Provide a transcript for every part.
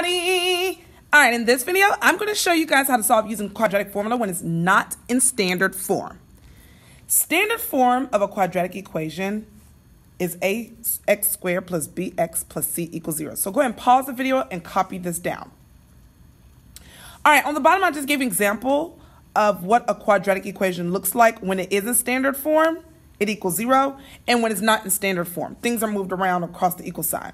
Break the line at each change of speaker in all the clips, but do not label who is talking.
everybody. All right, in this video, I'm going to show you guys how to solve using quadratic formula when it's not in standard form. Standard form of a quadratic equation is ax squared plus bx plus c equals 0. So go ahead and pause the video and copy this down. All right, on the bottom, I just gave an example of what a quadratic equation looks like when it is in standard form, it equals 0, and when it's not in standard form. Things are moved around across the equal sign.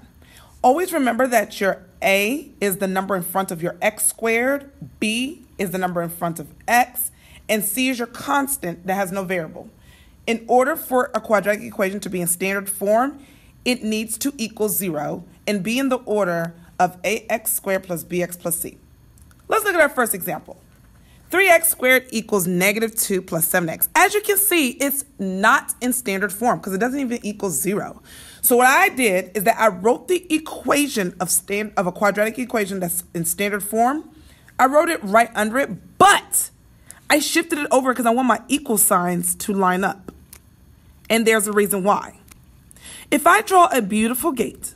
Always remember that your a is the number in front of your x squared, b is the number in front of x, and c is your constant that has no variable. In order for a quadratic equation to be in standard form, it needs to equal 0 and be in the order of ax squared plus bx plus c. Let's look at our first example. 3x squared equals negative 2 plus 7x. As you can see, it's not in standard form because it doesn't even equal 0. So what I did is that I wrote the equation of a quadratic equation that's in standard form. I wrote it right under it, but I shifted it over because I want my equal signs to line up. And there's a reason why. If I draw a beautiful gate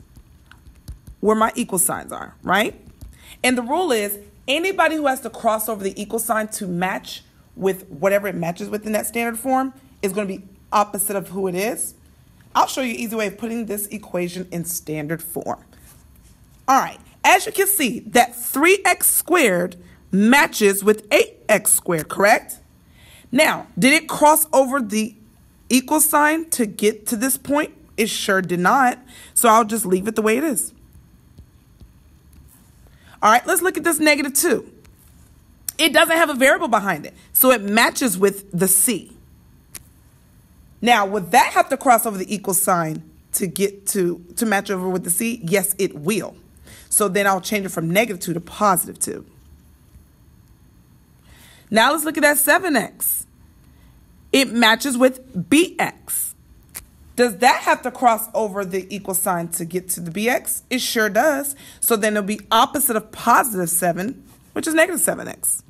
where my equal signs are, right? And the rule is anybody who has to cross over the equal sign to match with whatever it matches with in that standard form is going to be opposite of who it is. I'll show you an easy way of putting this equation in standard form. All right, as you can see, that 3x squared matches with 8x squared, correct? Now, did it cross over the equal sign to get to this point? It sure did not, so I'll just leave it the way it is. All right, let's look at this negative 2. It doesn't have a variable behind it, so it matches with the c. Now, would that have to cross over the equal sign to get to match over with the c? Yes, it will. So then I'll change it from negative 2 to positive 2. Now let's look at that 7x. It matches with bx. Does that have to cross over the equal sign to get to the bx? It sure does. So then it'll be opposite of positive 7, which is negative 7x.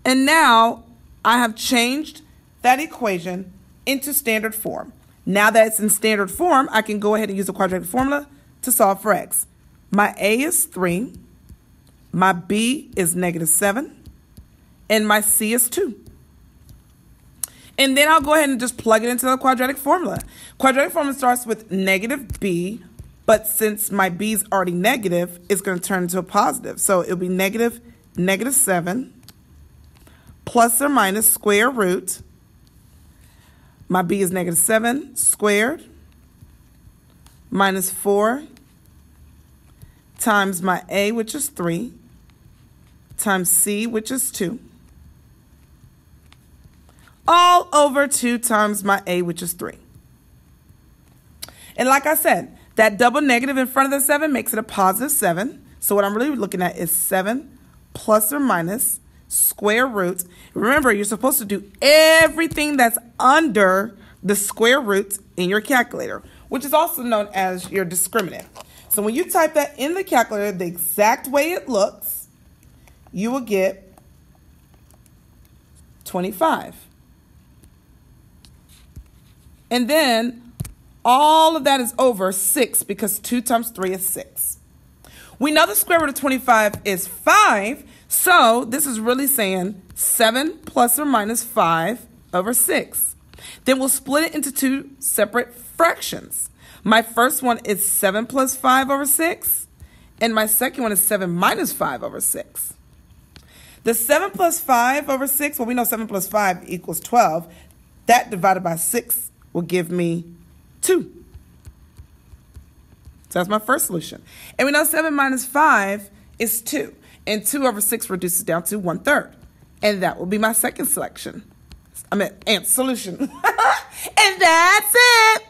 And now I have changed that equation into standard form. Now that it's in standard form, I can go ahead and use the quadratic formula to solve for x. My a is 3, my b is negative 7, and my c is 2. And then I'll go ahead and just plug it into the quadratic formula. Quadratic formula starts with negative b, but since my b is already negative, it's going to turn into a positive. So it'll be negative 7 plus or minus square root. My b is negative 7 squared minus 4 times my a, which is 3, times c, which is 2. All over 2 times my a, which is 3. And like I said, that double negative in front of the 7 makes it a positive 7. So what I'm really looking at is 7 plus or minus square root. Remember, you're supposed to do everything that's under the square root in your calculator, which is also known as your discriminant. So when you type that in the calculator the exact way it looks, you will get 25. And then all of that is over 6 because 2 times 3 is 6. We know the square root of 25 is 5, so this is really saying 7 plus or minus 5 over 6. Then we'll split it into 2 separate fractions. My first one is 7 plus 5 over 6, and my second one is 7 minus 5 over 6. The 7 plus 5 over 6, well, we know 7 plus 5 equals 12. That divided by 6 will give me 2. So that's my first solution. And we know 7 minus 5 is 2. And 2 over 6 reduces down to 1/3. And that will be my second solution. And that's it.